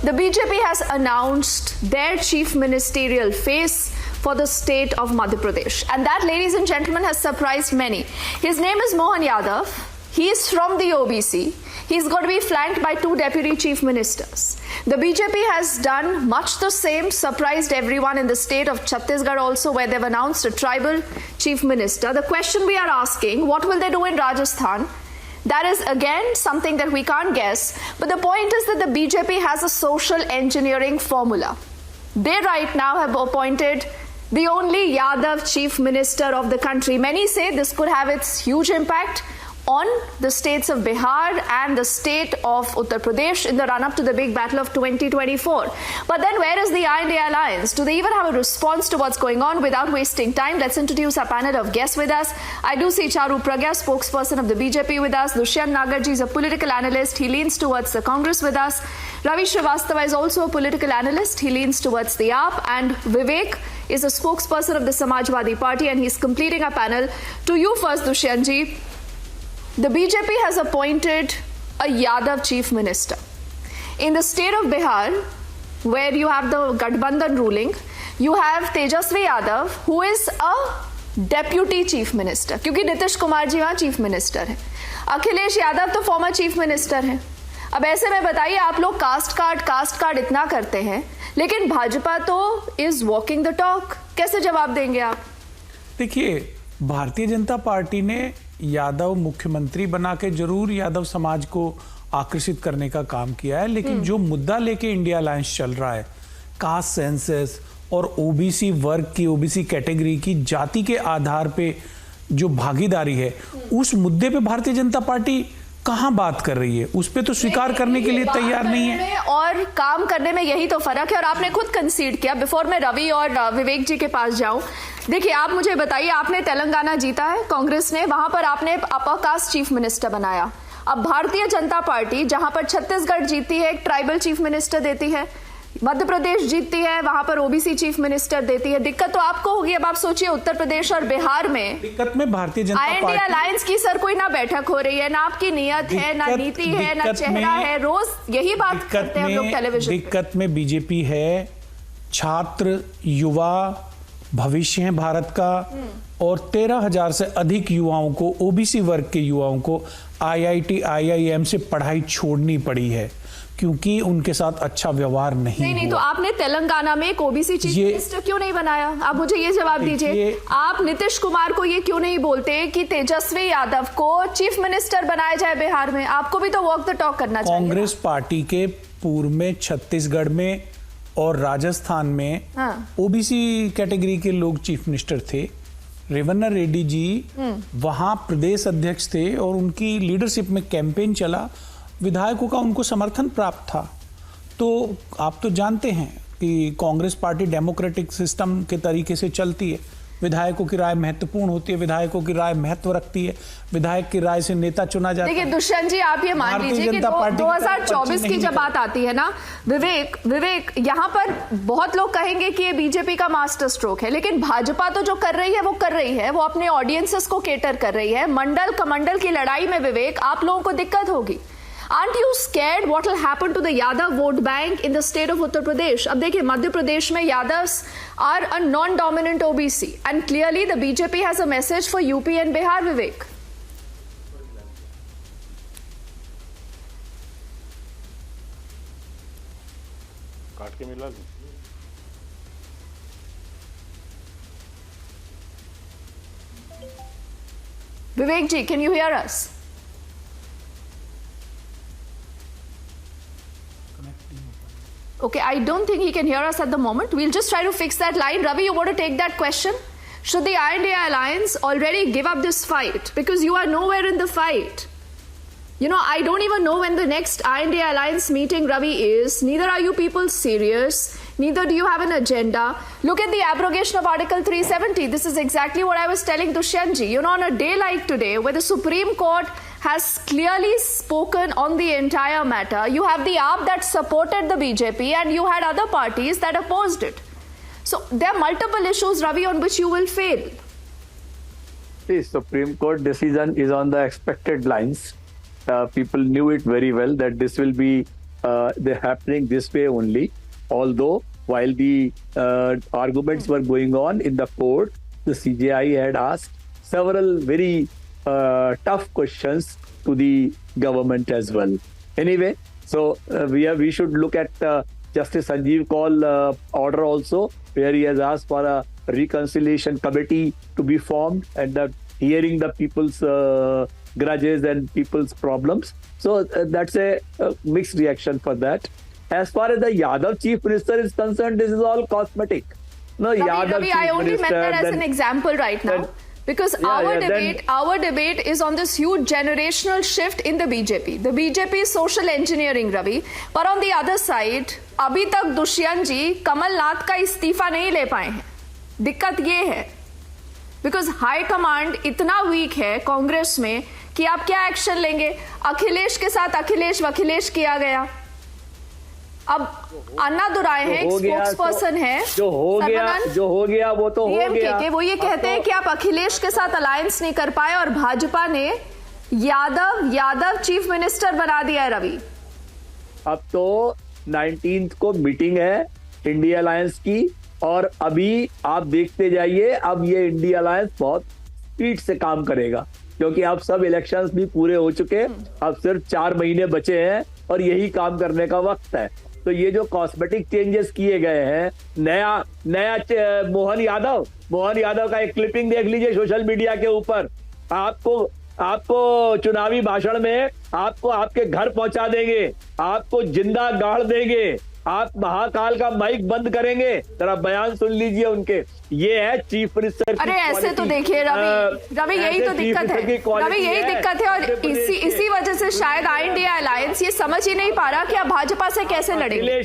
The BJP has announced their chief ministerial face for the state of Madhya Pradesh. And that, ladies and gentlemen, has surprised many. His name is Mohan Yadav. He is from the OBC. He's going to be flanked by 2 deputy chief ministers. The BJP has done much the same, surprised everyone in the state of Chhattisgarh also, where they've announced a tribal chief minister. The question we are asking, what will they do in Rajasthan? That is again something that we can't guess. But the point is that the BJP has a social engineering formula. They right now have appointed the only Yadav chief minister of the country. Many say this could have its huge impact on the states of Bihar and the state of Uttar Pradesh in the run-up to the big battle of 2024. But then where is the INDA alliance? Do they even have a response to what's going on? Without wasting time, let's introduce our panel of guests with us. I do see Charu Pragya, spokesperson of the BJP with us. Dushyant Nagarji is a political analyst. He leans towards the Congress with us. Ravi Srivastava is also a political analyst. He leans towards the AAP. And Vivek is a spokesperson of the Samajwadi Party, and he's completing our panel. To you first, Dushyantji. The BJP has appointed a Yadav chief minister. In the state of Bihar, where you have the Gathbandhan ruling, you have Tejasvi Yadav, who is a deputy chief minister. क्योंकि नीतीश कुमार जी वहाँ chief minister है. अखिलेश यादव तो former chief minister है. अब ऐसे में बताइए, आप लोग कास्ट कार्ड इतना करते हैं, लेकिन भाजपा तो is walking the talk. कैसे जवाब देंगे आप? देखिए, भारतीय जनता पार्टी ने यादव मुख्यमंत्री बना के जरूर यादव समाज को आकर्षित करने का काम किया है, लेकिन जो मुद्दा लेके इंडिया अलायंस चल रहा है, कास्ट सेंसस और ओबीसी वर्ग की, ओबीसी कैटेगरी की जाति के आधार पे जो भागीदारी है, उस मुद्दे पे भारतीय जनता पार्टी कहां बात कर रही है? उस पे तो स्वीकार करने के लिए तैयार नहीं है और काम करने में यही तो फर्क है। और आपने खुद कंसीड किया। बिफोर मैं रवि और विवेक जी के पास जाऊं, देखिए आप मुझे बताइए, आपने तेलंगाना जीता है कांग्रेस ने, वहां पर आपने अपर कास्ट चीफ मिनिस्टर बनाया। अब भारतीय जनता पार्टी जहां पर छत्तीसगढ़ जीती है, एक ट्राइबल चीफ मिनिस्टर देती है, मध्य प्रदेश जीतती है, वहां पर ओबीसी चीफ मिनिस्टर देती है। दिक्कत तो आपको होगी। अब आप सोचिए, उत्तर प्रदेश और बिहार में दिक्कत में भारतीय जनता पार्टी अलायंस की सर कोई ना बैठक हो रही है, ना आपकी नियत है, ना नीति है, ना चेहरा है। रोज यही बात करते हैं हम लोग टेलीविजन। दिक्कत में बीजेपी है, छात्र युवा भविष्य है भारत का, और 13,000 से अधिक युवाओं को, ओबीसी वर्ग के युवाओं को IIT IIM से पढ़ाई छोड़नी पड़ी है क्योंकि उनके साथ अच्छा व्यवहार नहीं हुआ। तो आपने तेलंगाना में एक ओबीसी चीफ मिनिस्टर क्यों नहीं बनाया? आप मुझे ये जवाब दीजिए। आप नीतीश कुमार को ये क्यों नहीं बोलते कि तेजस्वी यादव को चीफ मिनिस्टर बनाया जाए बिहार में? आपको भी तो वॉक द टॉक करना चाहिए। कांग्रेस पार्टी के पूर्व में छत्तीसगढ़ में और राजस्थान में ओबीसी कैटेगरी के लोग चीफ मिनिस्टर थे। रेवन्ना रेड्डी जी वहां प्रदेश अध्यक्ष थे और उनकी लीडरशिप में कैंपेन चला, विधायकों का उनको समर्थन प्राप्त था। तो आप तो जानते हैं कि कांग्रेस पार्टी डेमोक्रेटिक सिस्टम के तरीके से चलती है। विधायकों की राय महत्वपूर्ण होती है, विधायकों की राय महत्व रखती है, विधायक की राय से नेता चुना जाता है। देखिए दुष्यंत जी, आप ये मान लीजिए कि 2024 की जब बात आती है ना, विवेक यहाँ पर बहुत लोग कहेंगे कि ये बीजेपी का मास्टर स्ट्रोक है, लेकिन भाजपा तो जो कर रही है वो कर रही है, वो अपने ऑडियंसेस को केटर कर रही है। मंडल कमंडल की लड़ाई में विवेक आप लोगों को दिक्कत होगी। Aren't you scared what will happen to the Yadav vote bank in the state of Uttar Pradesh? अब देखिए, मध्य प्रदेश में Yadavs are a non-dominant OBC, and clearly the BJP has a message for UP and Bihar. Vivek, काट के मिला Vivek ji, can you hear us? Okay, I don't think he can hear us at the moment. We'll just try to fix that line. Ravi, you want to take that question? Should the INDA alliance already give up this fight? Because you are nowhere in the fight. You know, I don't even know when the next INDA alliance meeting, Ravi, is. Neither are you people serious. Neither do you have an agenda. Look at the abrogation of Article 370. This is exactly what I was telling Dushyantji. You know, on a day like today, where the Supreme Court has clearly spoken on the entire matter, you have the AAP that supported the BJP and you had other parties that opposed it. So there are multiple issues, Ravi, on which you will fail. The Supreme Court decision is on the expected lines. People knew it very well that this will be they're happening this way only. Although while the arguments were going on in the court, the CJI had asked several very tough questions to the government as well. Anyway, so we should look at Justice Sanjeev Kaul order also, where he has asked for a reconciliation committee to be formed and hearing the people's grudges and people's problems. So that's a mixed reaction for that. As far as the Yadav chief minister is concerned, this is all cosmetic. No, Ravi, I only meant that as an example right now. Because our debate is on this huge generational shift in the BJP. The BJP is social engineering, Ravi. But on the other side, अभी तक दुष्यंत जी कमलनाथ का इस्तीफा नहीं ले पाए हैं. दिक्कत ये है, बिकॉज हाई कमांड इतना वीक है कांग्रेस में कि आप क्या एक्शन लेंगे. अखिलेश के साथ अखिलेश वखिलेश किया गया. अब अन्ना दुराए हैं, एक स्पोक्स पर्सन है, जो हो गया वो तो हो गया. वो ये कहते हैं कि आप अखिलेश के साथ अलायंस नहीं कर पाए और भाजपा ने यादव चीफ मिनिस्टर बना दिया है. रवि, अब तो 19th को मीटिंग है इंडिया अलायंस की, और अभी आप देखते जाइए, अब ये इंडिया अलायंस बहुत स्पीड से काम करेगा, क्योंकि अब सब इलेक्शंस भी पूरे हो चुके. अब सिर्फ 4 महीने बचे हैं और यही काम करने का वक्त है. तो ये जो कॉस्मेटिक चेंजेस किए गए हैं, नया मोहन यादव का एक क्लिपिंग देख लीजिए सोशल मीडिया के ऊपर. आपको चुनावी भाषण में आपको आपके घर पहुंचा देंगे, आपको जिंदा गाड़ देंगे, आप महाकाल का माइक बंद करेंगे. जरा बयान सुन लीजिए उनके. ये है चीफ मिनिस्टर की. अरे ऐसे तो देखिए रवि, यही तो दिक्कत है. रवि, यही दिक्कत है, और इसी वजह से शायद इंडिया अलायंस ये समझ ही नहीं पा रहा कि आप भाजपा से कैसे लड़ेंगे.